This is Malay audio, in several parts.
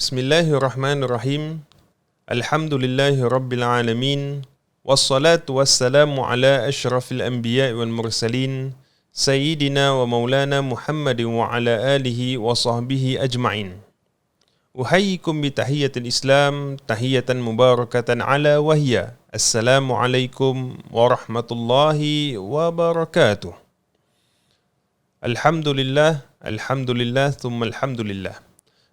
Bismillahirrahmanirrahim. Alhamdulillahi rabbil alamin. Wassalatu wassalamu ala asyrafil anbiya'i wal mursalin, Sayyidina wa maulana Muhammadin wa ala alihi wa sahbihi ajma'in. Uhayyikum bi tahiyyatil Islam, tahiyatan mubarakatan ala wahya. Assalamualaikum warahmatullahi wabarakatuh. Alhamdulillah, alhamdulillah, thumma alhamdulillah.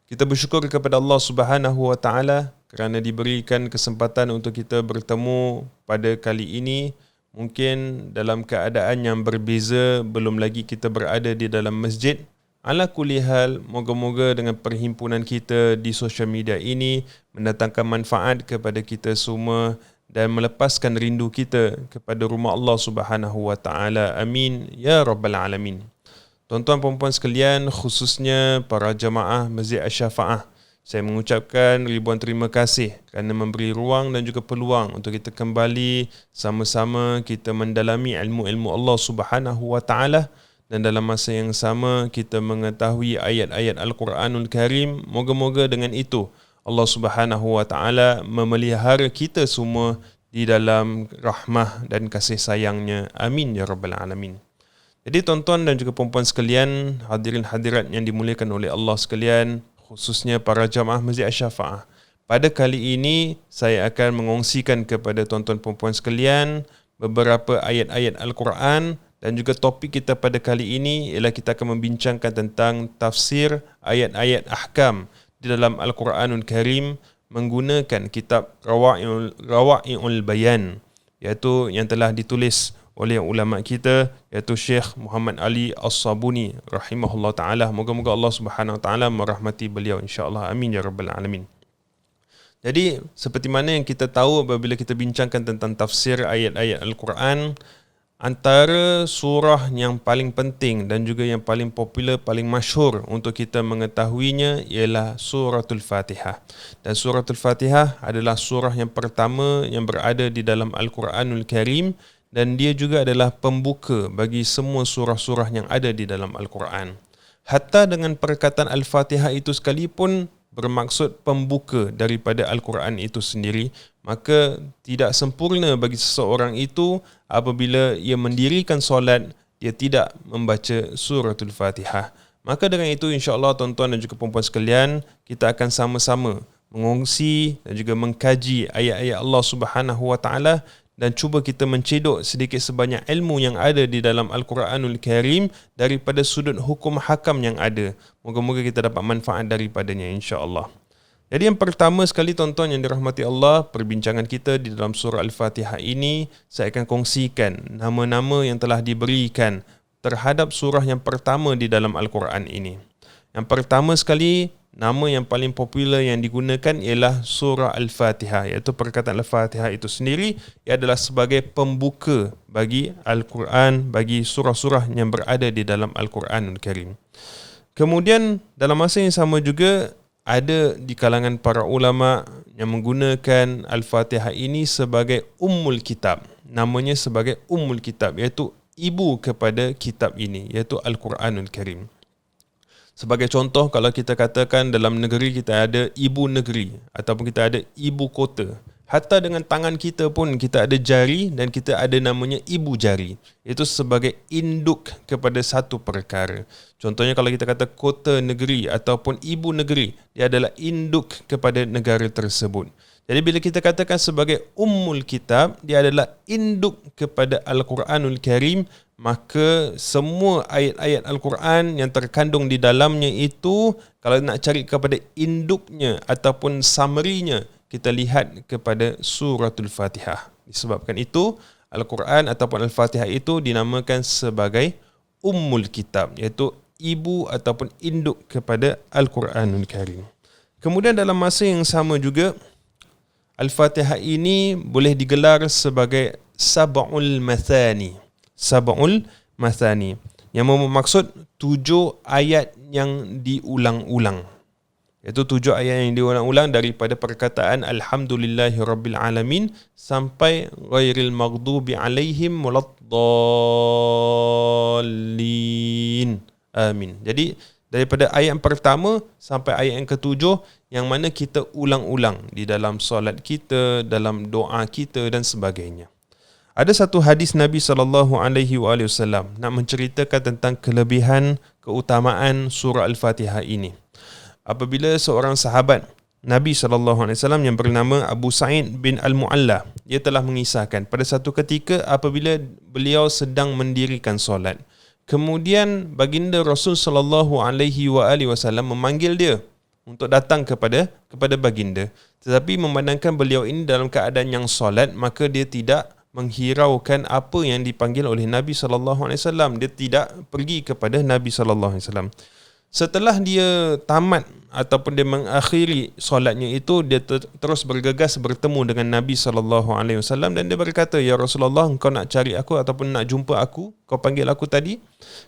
Kita bersyukur kepada Allah Subhanahu wa taala kerana diberikan kesempatan untuk kita bertemu pada kali ini. Mungkin dalam keadaan yang berbeza, belum lagi kita berada di dalam masjid. Ala kulli hal, moga-moga dengan perhimpunan kita di sosial media ini mendatangkan manfaat kepada kita semua dan melepaskan rindu kita kepada rumah Allah Subhanahu wa taala. Amin ya rabbal alamin. Tuan-tuan perempuan sekalian, khususnya para jamaah Masjid Asy-Syafa'ah, saya mengucapkan ribuan terima kasih kerana memberi ruang dan juga peluang untuk kita kembali sama-sama kita mendalami ilmu-ilmu Allah Subhanahu wa taala, dan dalam masa yang sama kita mengetahui ayat-ayat Al-Quranul Karim. Moga-moga dengan itu Allah Subhanahu wa taala memelihara kita semua di dalam rahmah dan kasih sayangnya. Amin ya rabbal alamin. Jadi tuan-tuan dan juga perempuan sekalian, hadirin hadirat yang dimuliakan oleh Allah sekalian, khususnya para jamaah Masjid Asy-Syafa'ah, pada kali ini saya akan mengongsikan kepada tuan-tuan perempuan sekalian beberapa ayat-ayat Al-Quran, dan juga topik kita pada kali ini ialah kita akan membincangkan tentang tafsir ayat-ayat ahkam di dalam Al-Quranul Karim menggunakan kitab Rawa'i'ul Bayan, iaitu yang telah ditulis oleh ulama kita, iaitu Syekh Muhammad Ali As-Sabuni rahimahullah ta'ala. Moga-moga Allah Subhanahu wa ta'ala merahmati beliau, insyaAllah. Amin ya rabbal alamin. Jadi seperti mana yang kita tahu apabila kita bincangkan tentang tafsir ayat-ayat Al-Quran, antara surah yang paling penting dan juga yang paling popular, paling masyhur untuk kita mengetahuinya ialah suratul Fatihah. Dan suratul Fatihah adalah surah yang pertama yang berada di dalam Al-Quranul Karim, dan dia juga adalah pembuka bagi semua surah-surah yang ada di dalam Al-Quran. Hatta dengan perkataan Al-Fatihah itu sekalipun bermaksud pembuka daripada Al-Quran itu sendiri, maka tidak sempurna bagi seseorang itu apabila ia mendirikan solat, dia tidak membaca suratul Fatihah. Maka dengan itu, insya-Allah tuan-tuan dan juga perempuan sekalian, kita akan sama-sama mengongsi dan juga mengkaji ayat-ayat Allah Subhanahu wa taala, dan cuba kita mencedok sedikit sebanyak ilmu yang ada di dalam Al-Quranul Karim daripada sudut hukum hakam yang ada. Moga-moga kita dapat manfaat daripadanya, insya-Allah. Jadi yang pertama sekali tuan-tuan yang dirahmati Allah, perbincangan kita di dalam surah Al-Fatihah ini, saya akan kongsikan nama-nama yang telah diberikan terhadap surah yang pertama di dalam Al-Quran ini. Yang pertama sekali, nama yang paling popular yang digunakan ialah surah Al-Fatihah, iaitu perkataan Al-Fatihah itu sendiri ia adalah sebagai pembuka bagi Al-Quran, bagi surah-surah yang berada di dalam Al-Quranul Karim. Kemudian dalam masa yang sama juga ada di kalangan para ulama yang menggunakan Al-Fatihah ini sebagai Ummul Kitab. Namanya sebagai Ummul Kitab, iaitu ibu kepada kitab ini, iaitu Al-Quranul Karim. Sebagai contoh, kalau kita katakan dalam negeri kita ada ibu negeri ataupun kita ada ibu kota, hatta dengan tangan kita pun kita ada jari dan kita ada namanya ibu jari. Itu sebagai induk kepada satu perkara. Contohnya kalau kita kata kota negeri ataupun ibu negeri, dia adalah induk kepada negara tersebut. Jadi bila kita katakan sebagai Ummul Kitab, dia adalah induk kepada Al-Quranul Karim, maka semua ayat-ayat Al-Quran yang terkandung di dalamnya itu, kalau nak cari kepada induknya ataupun summary-nya, kita lihat kepada suratul Fatihah. Disebabkan itu, Al-Quran ataupun Al-Fatihah itu dinamakan sebagai Ummul Kitab, iaitu ibu ataupun induk kepada Al-Quranul Karim. Kemudian dalam masa yang sama juga, Al-Fatihah ini boleh digelar sebagai Sab'ul Mathani. Sab'ul Mathani, yang bermaksud 7 ayat yang diulang-ulang. Iaitu 7 ayat yang diulang-ulang daripada perkataan Alhamdulillahirabbil sampai ghairil maghdubi alaihim waladdallin. Amin. Jadi daripada ayat yang pertama sampai ayat yang ke-7 yang mana kita ulang-ulang di dalam solat kita, dalam doa kita dan sebagainya. Ada satu hadis Nabi SAW nak menceritakan tentang kelebihan, keutamaan surah Al-Fatihah ini. Apabila seorang sahabat Nabi SAW yang bernama Abu Sa'id bin Al-Mu'alla, dia telah mengisahkan pada satu ketika apabila beliau sedang mendirikan solat, kemudian baginda Rasul SAW memanggil dia untuk datang kepada baginda. Tetapi memandangkan beliau ini dalam keadaan yang solat, maka dia tidak menghiraukan apa yang dipanggil oleh Nabi SAW. Dia tidak pergi kepada Nabi SAW. Setelah dia tamat ataupun dia mengakhiri solatnya itu, dia terus bergegas bertemu dengan Nabi SAW dan dia berkata, "Ya Rasulullah, engkau nak cari aku ataupun nak jumpa aku? Kau panggil aku tadi?"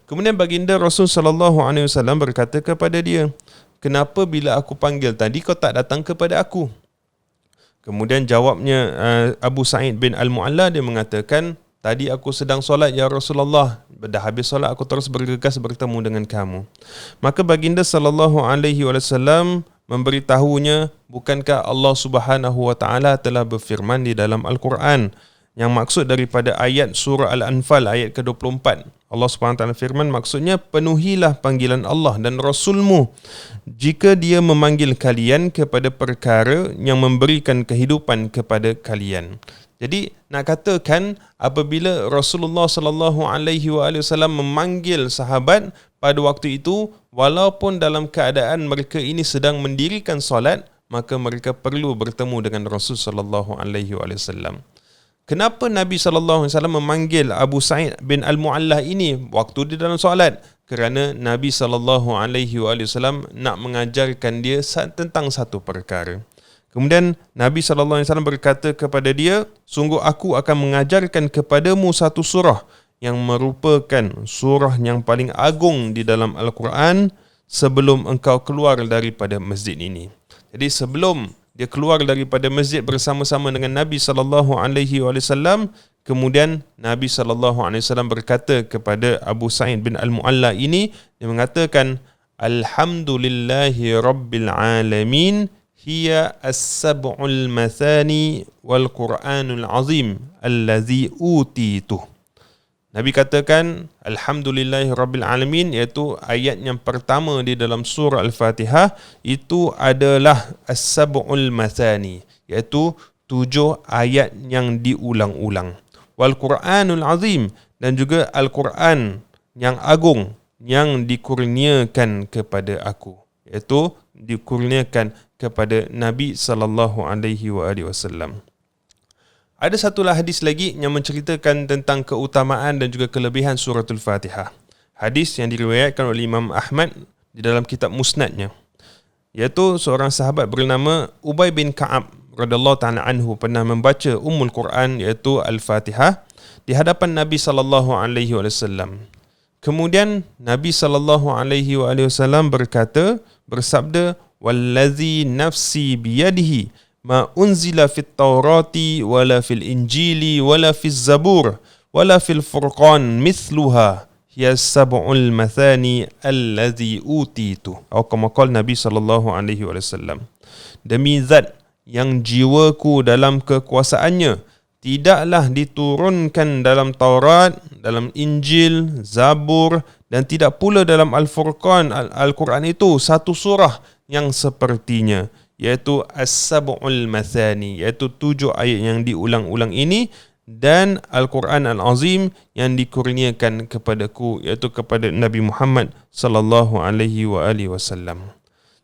Kemudian baginda Rasul SAW berkata kepada dia, "Kenapa bila aku panggil tadi kau tak datang kepada aku?" Kemudian jawabnya Abu Sa'id bin Al-Mu'alla, dia mengatakan, "Tadi aku sedang solat ya Rasulullah. Dah habis solat aku terus bergegas bertemu dengan kamu." Maka baginda SAW memberitahunya, bukankah Allah Subhanahu wa taala telah berfirman di dalam Al-Quran, yang maksud daripada ayat surah Al-Anfal ayat ke-24. Allah Subhanahu wa taala firman, maksudnya, "Penuhilah panggilan Allah dan Rasulmu jika dia memanggil kalian kepada perkara yang memberikan kehidupan kepada kalian." Jadi nak katakan apabila Rasulullah SAW memanggil sahabat pada waktu itu, walaupun dalam keadaan mereka ini sedang mendirikan solat, maka mereka perlu bertemu dengan Rasul SAW. Kenapa Nabi SAW memanggil Abu Sa'id bin Al-Mu'alla ini waktu di dalam solat? Kerana Nabi SAW nak mengajarkan dia tentang satu perkara. Kemudian Nabi SAW berkata kepada dia, "Sungguh aku akan mengajarkan kepadamu satu surah yang merupakan surah yang paling agung di dalam Al-Quran sebelum engkau keluar daripada masjid ini." Jadi sebelum dia keluar daripada masjid bersama-sama dengan Nabi SAW, kemudian Nabi SAW berkata kepada Abu Sa'id bin Al-Mu'alla ini, dia mengatakan, "Alhamdulillahi Rabbil Alamin, hiya as-sab'ul mathani wal Qur'anul azim allazi utitu." Nabi katakan Alhamdulillahi Rabbil Alamin, iaitu ayat yang pertama di dalam surah Al-Fatihah itu adalah as-sab'ul mathani, iaitu 7 ayat yang diulang-ulang. Wal Qur'anul azim, dan juga Al-Quran yang agung yang dikurniakan kepada aku, iaitu dikurniakan kepada Nabi SAW. Ada satu hadis lagi yang menceritakan tentang keutamaan dan juga kelebihan suratul Fatihah. Hadis yang diriwayatkan oleh Imam Ahmad di dalam kitab Musnadnya, iaitu seorang sahabat bernama Ubay bin Ka'ab radhiyallahu ta'ala anhu pernah membaca Ummul Quran, iaitu Al-Fatihah, di hadapan Nabi SAW. Kemudian Nabi SAW bersabda, "Wallazi nafsi biyadihi ma unzila fit Taurati wala fil Injili wala fil Zabur wala fil Furqan mithluha hiya sab'ul mathani allazi utitu." Atau kama qala Nabi SAW, "Demi zat yang jiwaku dalam kekuasaannya, tidaklah diturunkan dalam Taurat, dalam Injil, Zabur, dan tidak pula dalam Al-Furqan, Al-Quran itu satu surah yang sepertinya, iaitu As-Sab'ul Mathani, iaitu 7 ayat yang diulang-ulang ini, dan Al-Quran Al-Azim yang dikurniakan kepadaku, iaitu kepada Nabi Muhammad SAW."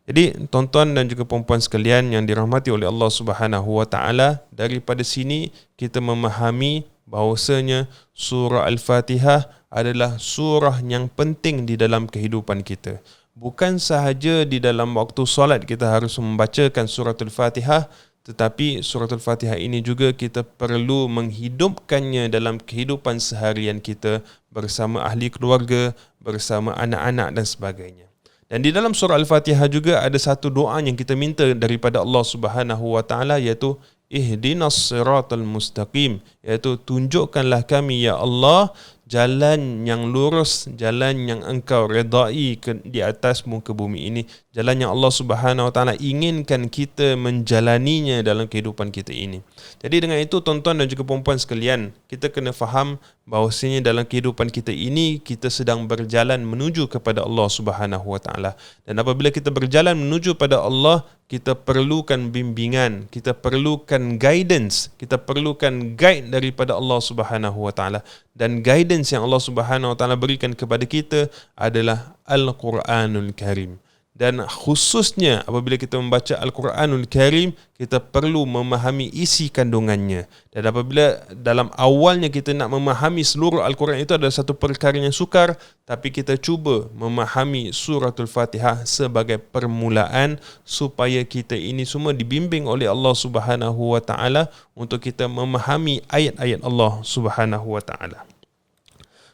Jadi tuan-tuan dan juga puan-puan sekalian yang dirahmati oleh Allah Subhanahu wa taala, daripada sini kita memahami bahawasanya surah Al-Fatihah adalah surah yang penting di dalam kehidupan kita. Bukan sahaja di dalam waktu solat kita harus membacakan suratul Fatihah, tetapi suratul Fatihah ini juga kita perlu menghidupkannya dalam kehidupan seharian kita bersama ahli keluarga, bersama anak-anak dan sebagainya. Dan di dalam surah Al-Fatihah juga ada satu doa yang kita minta daripada Allah Subhanahu wa taala, iaitu ihdinas siratal mustaqim, iaitu tunjukkanlah kami ya Allah jalan yang lurus, jalan yang engkau redai di atas muka bumi ini, jalan yang Allah Subhanahu wa taala inginkan kita menjalaninya dalam kehidupan kita ini. Jadi dengan itu tuan-tuan dan juga puan-puan sekalian, kita kena faham bahawasanya dalam kehidupan kita ini kita sedang berjalan menuju kepada Allah Subhanahu wa taala. Dan apabila kita berjalan menuju pada Allah, kita perlukan bimbingan, kita perlukan guidance, kita perlukan guide daripada Allah Subhanahu wa taala. Dan guidance yang Allah Subhanahu wa taala berikan kepada kita adalah Al-Quranul Karim. Dan khususnya apabila kita membaca Al-Quranul Karim, kita perlu memahami isi kandungannya. Dan apabila dalam awalnya kita nak memahami seluruh Al-Quran, itu adalah satu perkara yang sukar, tapi kita cuba memahami suratul Fatihah sebagai permulaan supaya kita ini semua dibimbing oleh Allah Subhanahu wa taala untuk kita memahami ayat-ayat Allah Subhanahu wa taala.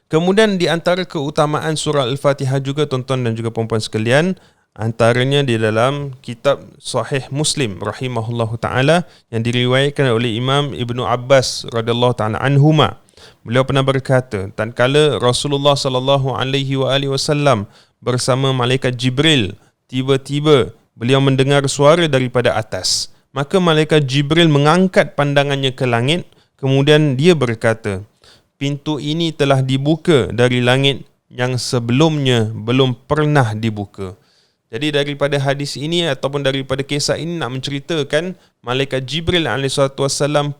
Kemudian di antara keutamaan surah Al-Fatihah juga tuan-tuan dan juga puan-puan sekalian, antaranya di dalam kitab Sahih Muslim rahimahullahu taala yang diriwayatkan oleh Imam Ibnu Abbas radhiyallahu taala anhuma. Beliau pernah berkata, tatkala Rasulullah sallallahu alaihi wasallam bersama malaikat Jibril, tiba-tiba beliau mendengar suara daripada atas. Maka malaikat Jibril mengangkat pandangannya ke langit, kemudian dia berkata, pintu ini telah dibuka dari langit yang sebelumnya belum pernah dibuka. Jadi daripada hadis ini ataupun daripada kisah ini nak menceritakan malaikat Jibril AS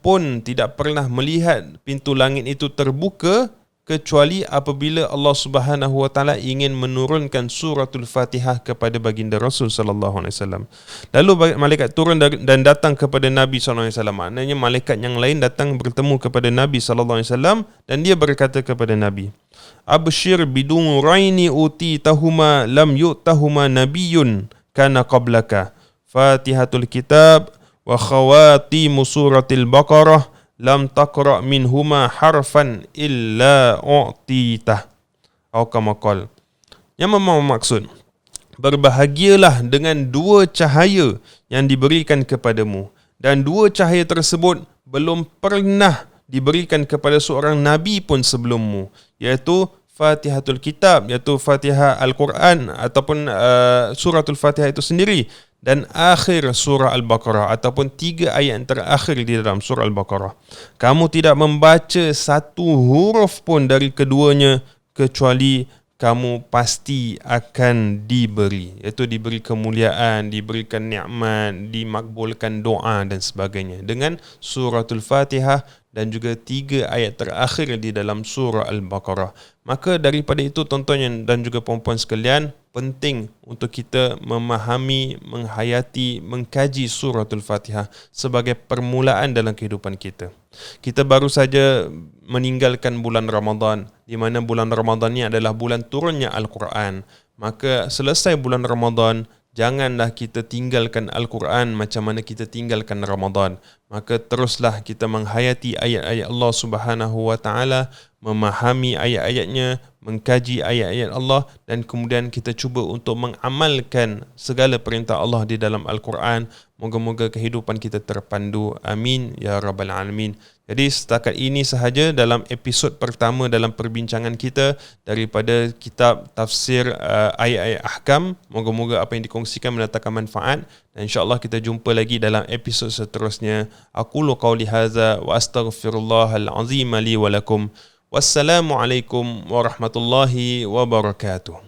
pun tidak pernah melihat pintu langit itu terbuka kecuali apabila Allah Subhanahu wa taala ingin menurunkan suratul Fatihah kepada baginda Rasul sallallahu alaihi wasallam. Lalu malaikat turun dan datang kepada Nabi sallallahu alaihi wasallam. Maknanya malaikat yang lain datang bertemu kepada Nabi sallallahu alaihi wasallam dan dia berkata kepada Nabi, "Abshir bidunuraini utitahuma lam yu'tahuma nabiyyun kana qablaka. Fatihatul kitab wa khawatimu suratil Baqarah lam taqra' minhuma harfan illa u'titah." Atau kama qala. Yang bermaksud, berbahagialah dengan dua cahaya yang diberikan kepadamu, dan dua cahaya tersebut belum pernah diberikan kepada seorang nabi pun sebelummu, iaitu Fatihatul Kitab, iaitu Fatihah Al-Quran ataupun suratul Fatihah itu sendiri, dan akhir surah Al-Baqarah ataupun 3 ayat yang terakhir di dalam surah Al-Baqarah. Kamu tidak membaca satu huruf pun dari keduanya kecuali kamu pasti akan diberi, iaitu diberi kemuliaan, diberikan nikmat, dimakbulkan doa dan sebagainya dengan suratul Fatihah dan juga 3 ayat terakhir di dalam surah Al-Baqarah. Maka daripada itu tuan-tuan dan juga puan-puan sekalian, penting untuk kita memahami, menghayati, mengkaji suratul Fatihah sebagai permulaan dalam kehidupan kita. Kita baru saja meninggalkan bulan Ramadan, di mana bulan Ramadan ini adalah bulan turunnya Al-Quran. Maka selesai bulan Ramadan, janganlah kita tinggalkan Al-Quran macam mana kita tinggalkan Ramadan. Maka teruslah kita menghayati ayat-ayat Allah Subhanahu wa taala, memahami ayat-ayatnya, mengkaji ayat-ayat Allah, dan kemudian kita cuba untuk mengamalkan segala perintah Allah di dalam Al-Quran. Moga-moga kehidupan kita terpandu. Amin ya rabbal alamin. Jadi setakat ini sahaja dalam episod pertama dalam perbincangan kita daripada kitab tafsir ayat-ayat ahkam. Moga-moga apa yang dikongsikan mendatangkan manfaat, dan insya-Allah kita jumpa lagi dalam episod seterusnya. Aqulu qawli hadza wa astaghfirullahal azim li wa lakum. Wassalamualaikum warahmatullahi wabarakatuh.